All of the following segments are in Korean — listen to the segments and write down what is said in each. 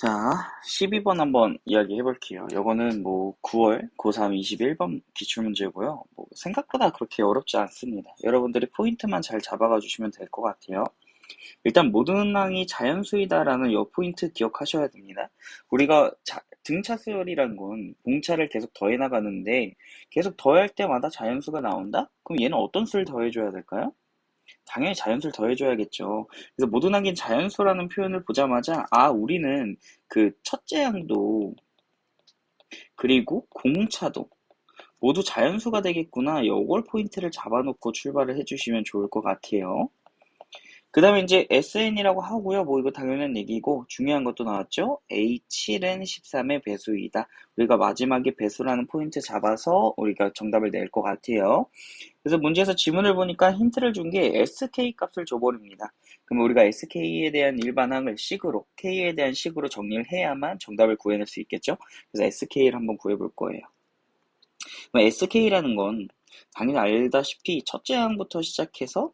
자, 12번 한번 이야기해 볼게요. 요거는 뭐 9월 고3 21번 기출문제고요. 뭐 생각보다 그렇게 어렵지 않습니다. 여러분들이 포인트만 잘 잡아가 주시면 될 것 같아요. 일단 모든 항이 자연수이다라는 요 포인트 기억하셔야 됩니다. 우리가 등차 수열이란 건 공차를 계속 더해 나가는데 계속 더할 때마다 자연수가 나온다? 그럼 얘는 어떤 수를 더해줘야 될까요? 당연히 자연수를 더해줘야겠죠. 그래서 모든항인 자연수라는 표현을 보자마자 우리는 그 첫째 항도 그리고 공차도 모두 자연수가 되겠구나. 요걸 포인트를 잡아놓고 출발을 해주시면 좋을 것 같아요. 그 다음에 이제 SN이라고 하고요. 뭐 이거 당연한 얘기고 중요한 것도 나왔죠. A7은 13의 배수이다. 우리가 마지막에 배수라는 포인트 잡아서 우리가 정답을 낼 것 같아요. 그래서 문제에서 지문을 보니까 힌트를 준 게 SK 값을 줘버립니다. 그럼 우리가 SK에 대한 일반항을 식으로, K에 대한 식으로 정리를 해야만 정답을 구해낼 수 있겠죠? 그래서 SK를 한번 구해볼 거예요. 그럼 SK라는 건 당연히 알다시피 첫째 항부터 시작해서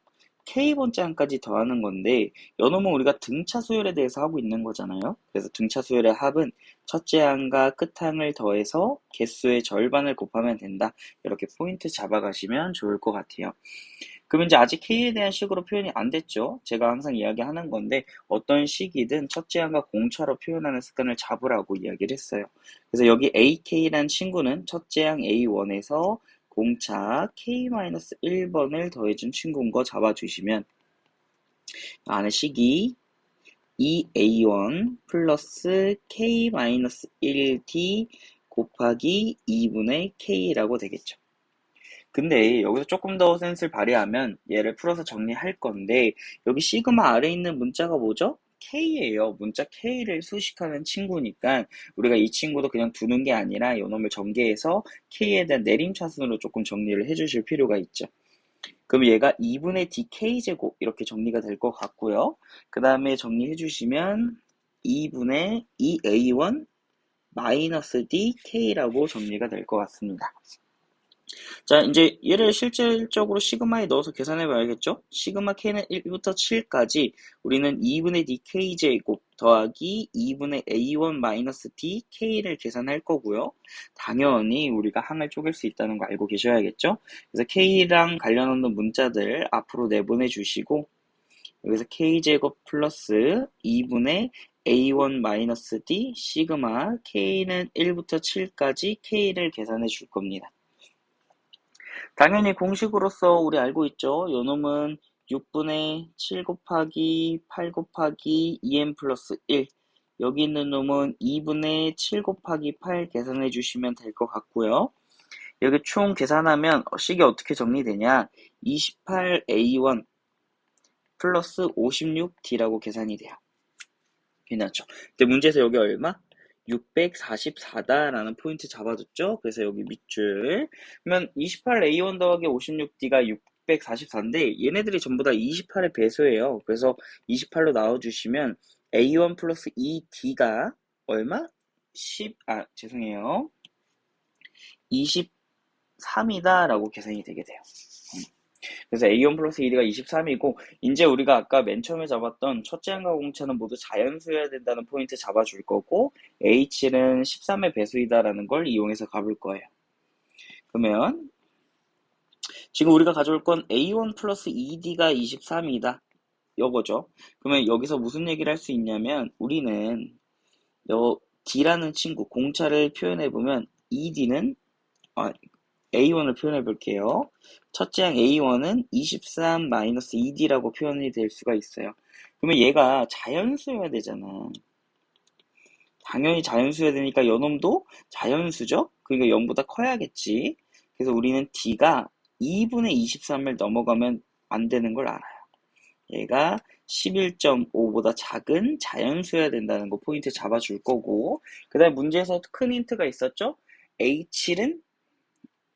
K번째 항까지 더하는 건데 요놈은 우리가 등차 수열에 대해서 하고 있는 거잖아요. 그래서 등차 수열의 합은 첫째 항과 끝항을 더해서 개수의 절반을 곱하면 된다. 이렇게 포인트 잡아가시면 좋을 것 같아요. 그러면 이제 아직 K에 대한 식으로 표현이 안 됐죠. 제가 항상 이야기하는 건데 어떤 식이든 첫째 항과 공차로 표현하는 습관을 잡으라고 이야기를 했어요. 그래서 여기 AK라는 친구는 첫째 항 A1에서 공차 K-1번을 더해준 친구인 거 잡아주시면 안에 식이 2A1 플러스 K-1D 곱하기 2분의 K라고 되겠죠. 근데 여기서 조금 더 센스를 발휘하면 얘를 풀어서 정리할 건데 여기 시그마 아래에 있는 문자가 뭐죠? K예요. 문자 K를 수식하는 친구니까 우리가 이 친구도 그냥 두는 게 아니라 요놈을 전개해서 K에 대한 내림차순으로 조금 정리를 해주실 필요가 있죠. 그럼 얘가 2분의 DK제곱 이렇게 정리가 될 것 같고요. 그 다음에 정리해 주시면 2분의 2A1 마이너스 DK라고 정리가 될 것 같습니다. 자, 이제 얘를 실질적으로 시그마에 넣어서 계산해 봐야겠죠? 시그마 k는 1부터 7까지 우리는 2분의 dk제곱 더하기 2분의 a1 마이너스 dk를 계산할 거고요. 당연히 우리가 항을 쪼갤 수 있다는 거 알고 계셔야겠죠? 그래서 k랑 관련 없는 문자들 앞으로 내보내 주시고 여기서 k제곱 플러스 2분의 a1 마이너스 d 시그마 k는 1부터 7까지 k를 계산해 줄 겁니다. 당연히 공식으로서 우리 알고 있죠. 요놈은 6분의 7 곱하기 8 곱하기 2n 플러스 1 여기 있는 놈은 2분의 7 곱하기 8 계산해 주시면 될 것 같고요. 여기 총 계산하면 식이 어떻게 정리되냐 28a1 플러스 56d라고 계산이 돼요. 괜찮죠? 근데 문제에서 여기 얼마? 644다라는 포인트 잡아줬죠? 그래서 여기 밑줄. 그러면 28A1 더하기 56D가 644인데 얘네들이 전부 다 28의 배수예요. 그래서 28로 나와주시면 A1 플러스 2D가 얼마? 죄송해요. 23이다 라고 계산이 되게 돼요. 그래서 A1 플러스 1가 23이고 이제 우리가 아까 맨 처음에 잡았던 첫째 항과 공차는 모두 자연수여야 된다는 포인트 잡아줄 거고 H7은 13의 배수이다라는 걸 이용해서 가볼 거예요. 그러면 지금 우리가 가져올 건 A1 플러스 2D가 23이다. 요거죠. 그러면 여기서 무슨 얘기를 할 수 있냐면 우리는 요 D라는 친구 공차를 표현해보면 2D는 A1을 표현해 볼게요. 첫째 항 A1은 23-2D라고 표현이 될 수가 있어요. 그러면 얘가 자연수여야 되잖아. 당연히 자연수여야 되니까 요놈도 자연수죠? 그러니까 0보다 커야겠지. 그래서 우리는 D가 2분의 23을 넘어가면 안 되는 걸 알아요. 얘가 11.5보다 작은 자연수여야 된다는 거 포인트 잡아줄 거고 그 다음에 문제에서 큰 힌트가 있었죠? A7은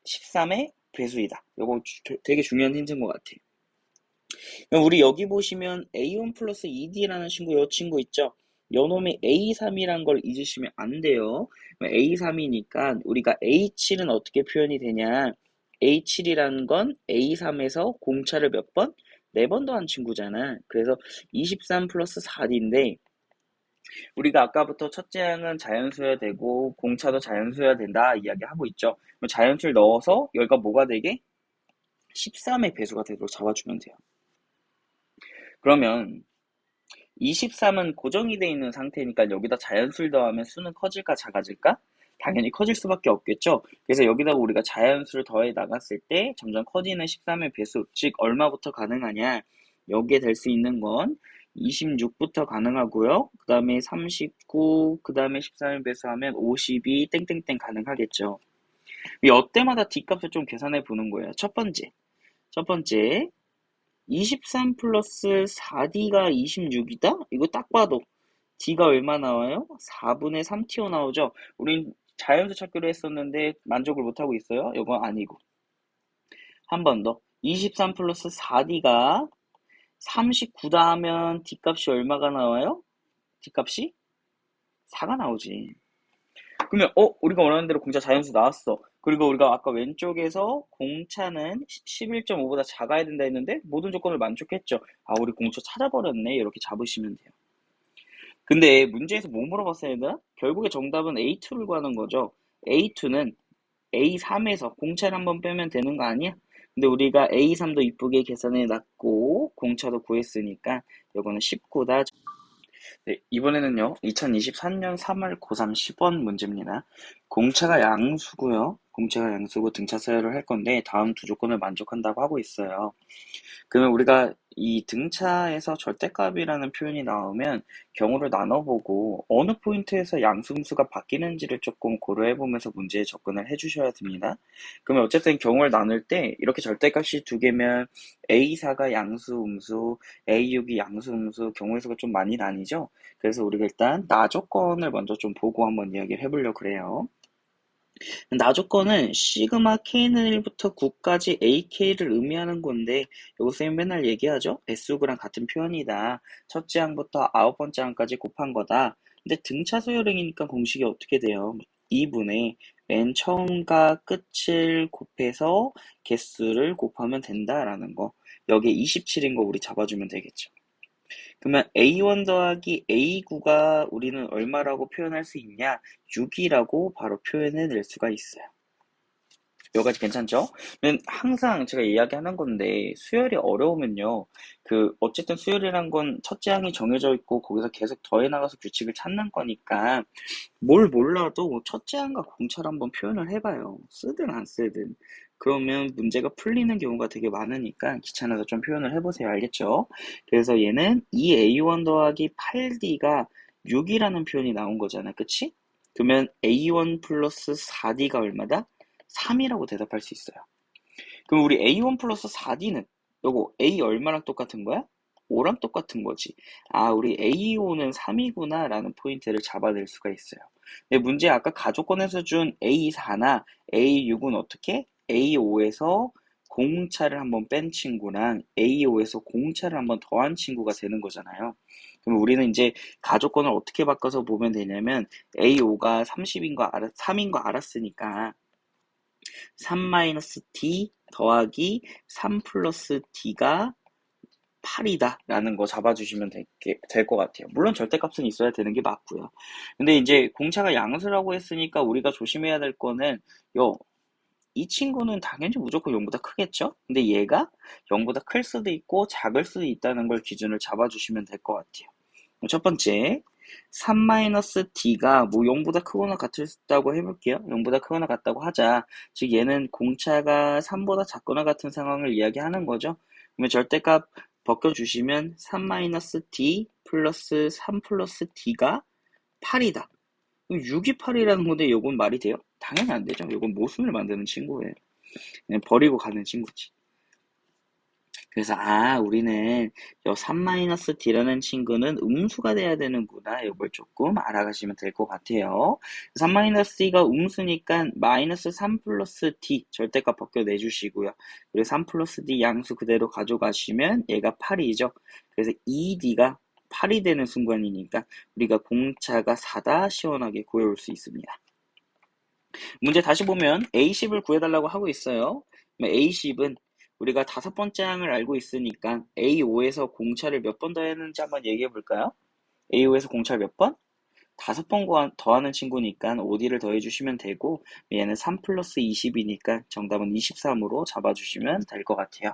13의 배수이다. 이거 되게 중요한 힌트인 것 같아요. 우리 여기 보시면 A1 플러스 2D라는 친구, 이 친구 있죠? 요놈이 A3이란 걸 잊으시면 안 돼요. A3이니까 우리가 A7은 어떻게 표현이 되냐? A7이라는 건 A3에서 공차를 몇 번? 4번 더한 친구잖아. 그래서 23 플러스 4D인데 우리가 아까부터 첫째 항은 자연수여야 되고 공차도 자연수여야 된다 이야기하고 있죠. 그럼 자연수를 넣어서 여기가 뭐가 되게? 13의 배수가 되도록 잡아주면 돼요. 그러면 23은 고정이 되어 있는 상태니까 여기다 자연수를 더하면 수는 커질까 작아질까? 당연히 커질 수밖에 없겠죠. 그래서 여기다가 우리가 자연수를 더해 나갔을 때 점점 커지는 13의 배수, 즉 얼마부터 가능하냐? 여기에 될 수 있는 건 26부터 가능하고요. 그 다음에 39, 그 다음에 13의 배수하면 52, 땡땡땡 가능하겠죠. 이 어때마다 D값을 좀 계산해 보는 거예요. 첫 번째, 23 플러스 4D가 26이다? 이거 딱 봐도 D가 얼마 나와요? 4분의 3TO 나오죠? 우린 자연수 찾기로 했었는데 만족을 못하고 있어요? 이거 아니고. 한 번 더. 23 플러스 4D가 39다 하면 D값이 얼마가 나와요? D값이? 4가 나오지. 그러면 우리가 원하는 대로 공차 자연수 나왔어. 그리고 우리가 아까 왼쪽에서 공차는 11.5보다 작아야 된다 했는데 모든 조건을 만족했죠. 아, 우리 공차 찾아버렸네. 이렇게 잡으시면 돼요. 근데 문제에서 뭐 물어봤어야 되나? 결국에 정답은 A2를 구하는 거죠. A2는 A3에서 공차를 한번 빼면 되는 거 아니야? 근데 우리가 A3도 이쁘게 계산해 놨고 공차도 구했으니까 이거는 19다. 네, 이번에는요, 2023년 3월 고3 10원 문제입니다. 공차가 양수고 등차 서열을 할 건데 다음 두 조건을 만족한다고 하고 있어요. 그러면 우리가 이 등차에서 절대값이라는 표현이 나오면 경우를 나눠보고 어느 포인트에서 양수음수가 바뀌는지를 조금 고려해보면서 문제에 접근을 해주셔야 됩니다. 그러면 어쨌든 경우를 나눌 때 이렇게 절대값이 두 개면 A4가 양수음수, A6이 양수음수 경우의 수가 좀 많이 나뉘죠. 그래서 우리가 일단 나 조건을 먼저 좀 보고 한번 이야기를 해보려고 그래요. 나 조건은 시그마 k는 1부터 9까지 ak를 의미하는 건데 요거 쌤 맨날 얘기하죠. S구랑 같은 표현이다. 첫째 항부터 아홉 번째 항까지 곱한 거다. 근데 등차 소요량이니까 공식이 어떻게 돼요? 2분의 맨 처음과 끝을 곱해서 개수를 곱하면 된다라는 거. 여기에 27인 거 우리 잡아주면 되겠죠. 그러면 A1 더하기 A9가 우리는 얼마라고 표현할 수 있냐? 6이라고 바로 표현해낼 수가 있어요. 여기까지 괜찮죠? 항상 제가 이야기하는 건데 수열이 어려우면요. 어쨌든 수열이란 건 첫째 항이 정해져 있고 거기서 계속 더해 나가서 규칙을 찾는 거니까 뭘 몰라도 첫째 항과 공차를 한번 표현을 해봐요. 쓰든 안 쓰든. 그러면 문제가 풀리는 경우가 되게 많으니까 귀찮아서 좀 표현을 해보세요. 알겠죠? 그래서 얘는 2A1 더하기 8D가 6이라는 표현이 나온 거잖아. 그치? 그러면 A1 플러스 4D가 얼마다? 3이라고 대답할 수 있어요. 그럼 우리 A1 플러스 4D는 요거 A 얼마랑 똑같은 거야? 5랑 똑같은 거지. 아, 우리 A5는 3이구나 라는 포인트를 잡아낼 수가 있어요. 근데 문제 아까 가족권에서 준 A4나 A6은 어떻게? A5에서 공차를 한번 뺀 친구랑 A5에서 공차를 한번 더한 친구가 되는 거잖아요. 그럼 우리는 이제 가족권을 어떻게 바꿔서 보면 되냐면 A5가 3인 거 알았으니까 3-D 더하기 3 플러스 D가 8이다 라는 거 잡아주시면 될 것 같아요. 물론 절대값은 있어야 되는 게 맞고요. 근데 이제 공차가 양수라고 했으니까 우리가 조심해야 될 거는 이 친구는 당연히 무조건 0보다 크겠죠? 근데 얘가 0보다 클 수도 있고 작을 수도 있다는 걸 기준을 잡아주시면 될 것 같아요. 첫 번째, 3-D가 뭐 0보다 크거나 같다고 해볼게요. 0보다 크거나 같다고 하자. 즉 얘는 공차가 3보다 작거나 같은 상황을 이야기하는 거죠. 그러면 절대값 벗겨주시면 3-D 플러스 3 플러스 D가 8이다. 6이 8이라는 건데 이건 말이 돼요? 당연히 안 되죠. 이건 모순을 만드는 친구예요. 그냥 버리고 가는 친구지. 그래서 우리는 요 3-D라는 친구는 음수가 돼야 되는구나. 이걸 조금 알아가시면 될 것 같아요. 3-D가 음수니까 마이너스 3 플러스 D 절대값 벗겨내주시고요. 그리고 3 플러스 D 양수 그대로 가져가시면 얘가 8이죠. 그래서 2D가 8이 되는 순간이니까 우리가 공차가 4다 시원하게 구해올 수 있습니다. 문제 다시 보면 A10을 구해달라고 하고 있어요. A10은 우리가 다섯 번째 항을 알고 있으니까 A5에서 공차를 몇 번 더했는지 한번 얘기해 볼까요? A5에서 공차 몇 번? 5번 더하는 친구니까 OD를 더해주시면 되고, 얘는 3 플러스 20이니까 정답은 23으로 잡아주시면 될 것 같아요.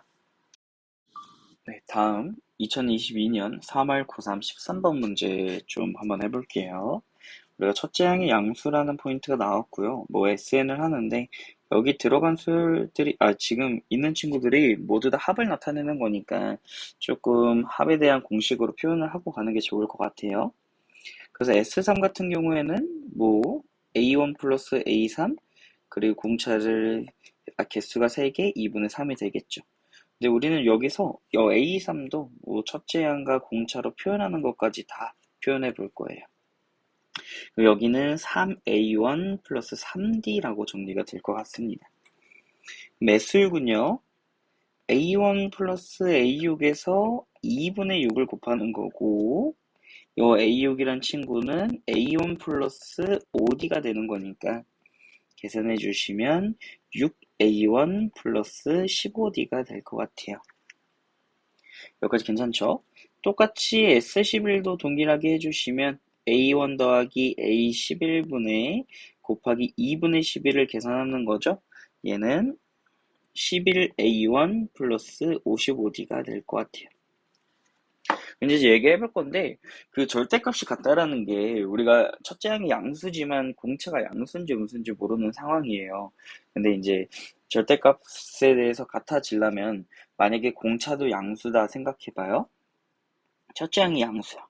네, 다음 2022년 3월 고3 13번 문제 좀 한번 해볼게요. 우리가 첫째 항의 양수라는 포인트가 나왔고요. 뭐 SN을 하는데 여기 들어간 수들이 지금 있는 친구들이 모두 다 합을 나타내는 거니까 조금 합에 대한 공식으로 표현을 하고 가는 게 좋을 것 같아요. 그래서 S3 같은 경우에는 뭐 A1 플러스 A3 그리고 공차를 개수가 3개 2분의 3이 되겠죠. 근데 우리는 여기서 A3도 뭐 첫째 항과 공차로 표현하는 것까지 다 표현해 볼 거예요. 여기는 3A1 플러스 3D라고 정리가 될 것 같습니다. 매수율은요, A1 플러스 A6에서 2분의 6을 곱하는 거고, 요 A6이란 친구는 A1 플러스 5D가 되는 거니까 계산해 주시면 6A1 플러스 15D가 될 것 같아요. 여기까지 괜찮죠? 똑같이 S11도 동일하게 해주시면 A1 더하기 A11분의 곱하기 2분의 11을 계산하는 거죠. 얘는 11A1 플러스 55D가 될 것 같아요. 이제 얘기해 볼 건데, 그 절대값이 같다라는 게 우리가 첫째 항이 양수지만 공차가 양수인지 음수인지 모르는 상황이에요. 근데 이제 절대값에 대해서 같아지려면 만약에 공차도 양수다 생각해 봐요. 첫째 항이 양수야.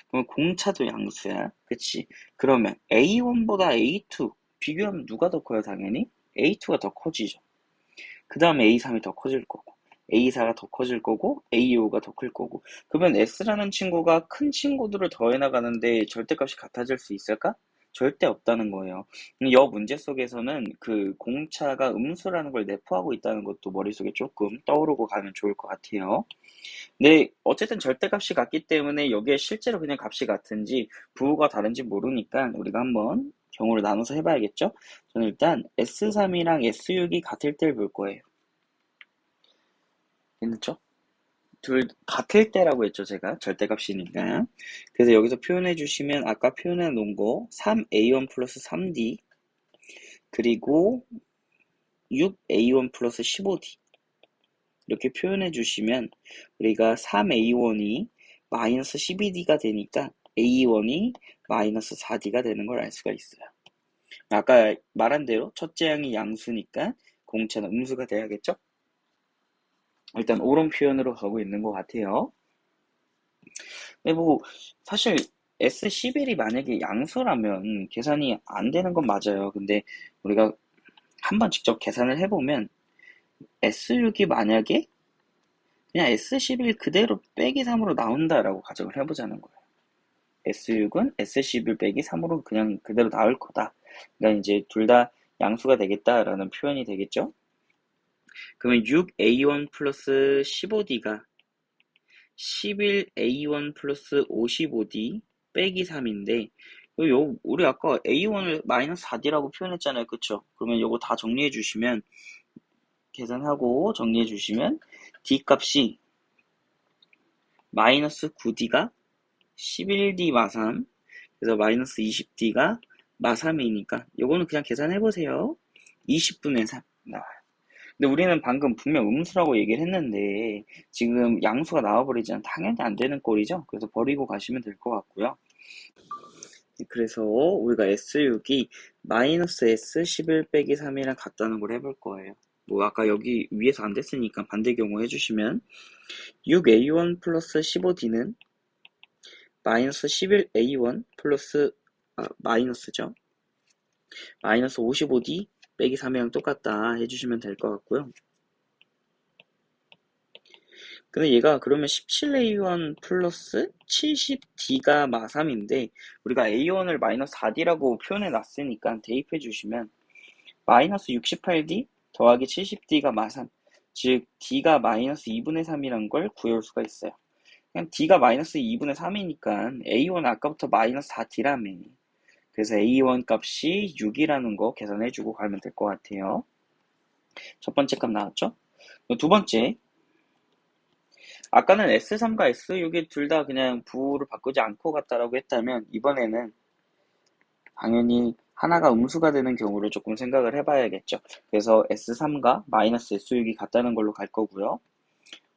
그럼 공차도 양수야. 그치? 그러면 A1보다 A2 비교하면 누가 더 커요, 당연히? A2가 더 커지죠. 그 다음에 A3이 더 커질 거고, A4가 더 커질 거고, A5가 더 클 거고. 그러면 S라는 친구가 큰 친구들을 더해 나가는데 절대값이 같아질 수 있을까? 절대 없다는 거예요. 여 문제 속에서는 그 공차가 음수라는 걸 내포하고 있다는 것도 머릿속에 조금 떠오르고 가면 좋을 것 같아요. 네, 어쨌든 절대값이 같기 때문에 여기에 실제로 그냥 값이 같은지 부호가 다른지 모르니까 우리가 한번 경우를 나눠서 해봐야겠죠? 저는 일단 S3이랑 S6이 같을 때를 볼 거예요. 괜찮죠? 둘 같을 때라고 했죠, 제가. 절대값이니까. 그래서 여기서 표현해 주시면 아까 표현해 놓은 거 3A1 플러스 3D 그리고 6A1 플러스 15D 이렇게 표현해 주시면 우리가 3A1이 마이너스 12D가 되니까 A1이 마이너스 4D가 되는 걸 알 수가 있어요. 아까 말한 대로 첫째 항이 양수니까 공차는 음수가 돼야겠죠? 일단 옳은 표현으로 가고 있는 것 같아요. 근데 뭐 사실 S11이 만약에 양수라면 계산이 안 되는 건 맞아요. 근데 우리가 한번 직접 계산을 해보면 S6이 만약에 그냥 S11 그대로 빼기 3으로 나온다라고 가정을 해보자는 거예요. S6은 S11 빼기 3으로 그냥 그대로 나올 거다. 그러니까 이제 둘 다 양수가 되겠다라는 표현이 되겠죠. 그러면 6A1 플러스 15D가 11A1 플러스 55D 빼기 3인데 우리 아까 A1을 마이너스 4D라고 표현했잖아요. 그쵸? 그러면 요거 다 정리해 주시면 계산하고 정리해 주시면 D 값이 마이너스 9D가 11D 마3 그래서 마이너스 20D가 마3이니까 요거는 그냥 계산해 보세요. 20분의 3 나와요. 근데 우리는 방금 분명 음수라고 얘기를 했는데 지금 양수가 나와버리잖아. 당연히 안 되는 꼴이죠. 그래서 버리고 가시면 될 것 같고요. 그래서 우리가 S6이 마이너스 S11 빼기 3이랑 같다는 걸 해볼 거예요. 뭐 아까 여기 위에서 안 됐으니까 반대 경우 해주시면 6A1 플러스 15D는 마이너스 11A1 플러스 마이너스죠. 마이너스 55D 빼기 3이랑 똑같다 해주시면 될 것 같고요. 근데 얘가 그러면 17A1 플러스 70D가 마3인데 우리가 A1을 마이너스 4D라고 표현해 놨으니까 대입해 주시면 마이너스 68D 더하기 70D가 마3 즉 D가 마이너스 2분의 3이란 걸 구해올 수가 있어요. 그냥 D가 마이너스 2분의 3이니까 A1은 아까부터 마이너스 4D라며 그래서 A1 값이 6이라는 거 계산해 주고 가면 될 것 같아요. 첫 번째 값 나왔죠? 두 번째 아까는 S3과 S6이 둘 다 그냥 부호를 바꾸지 않고 갔다라고 했다면 이번에는 당연히 하나가 음수가 되는 경우를 조금 생각을 해봐야겠죠. 그래서 S3과 마이너스 S6이 같다는 걸로 갈 거고요.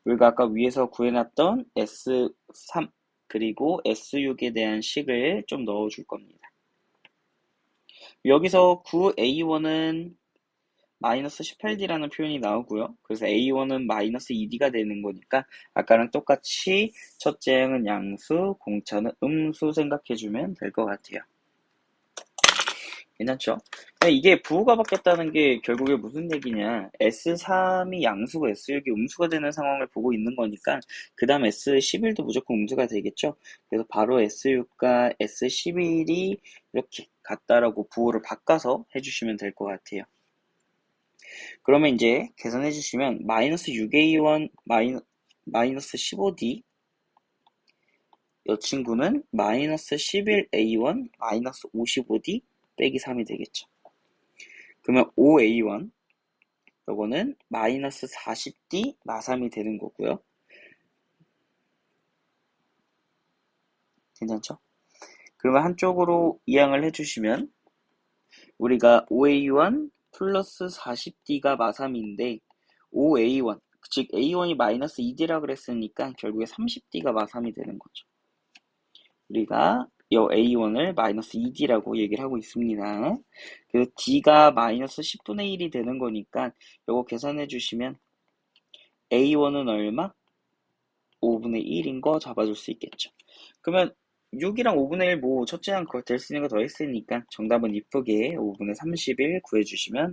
우리가 아까 위에서 구해놨던 S3 그리고 S6에 대한 식을 좀 넣어줄 겁니다. 여기서 9A1은 마이너스 18D라는 표현이 나오고요. 그래서 A1은 마이너스 2D가 되는 거니까 아까랑 똑같이 첫째 항은 양수, 공차는 음수 생각해주면 될 것 같아요. 괜찮죠? 이게 부호가 바뀌었다는 게 결국에 무슨 얘기냐. S3이 양수고 S6이 음수가 되는 상황을 보고 있는 거니까 그 다음 S11도 무조건 음수가 되겠죠? 그래서 바로 S6과 S11이 이렇게 같다라고 부호를 바꿔서 해주시면 될 것 같아요. 그러면 이제 계산해 주시면 마이너스 6A1 마이너스 15D 이 친구는 마이너스 11A1 마이너스 55D 빼기 3이 되겠죠. 그러면 5A1 요거는 마이너스 40D 마3이 되는 거고요. 괜찮죠? 그러면 한쪽으로 이항을 해주시면 우리가 5A1 플러스 40D가 마3인데 5A1 즉 A1이 마이너스 2D라 그랬으니까 결국에 30D가 마3이 되는 거죠. 우리가 이 A1을 마이너스 2D라고 얘기를 하고 있습니다. 그래서 D가 마이너스 10분의 1이 되는 거니까 이거 계산해 주시면 A1은 얼마? 5분의 1인 거 잡아줄 수 있겠죠. 그러면 6이랑 5분의 1 뭐 첫째 항 될 수 있는 거 더 했으니까 정답은 이쁘게 5분의 31 구해주시면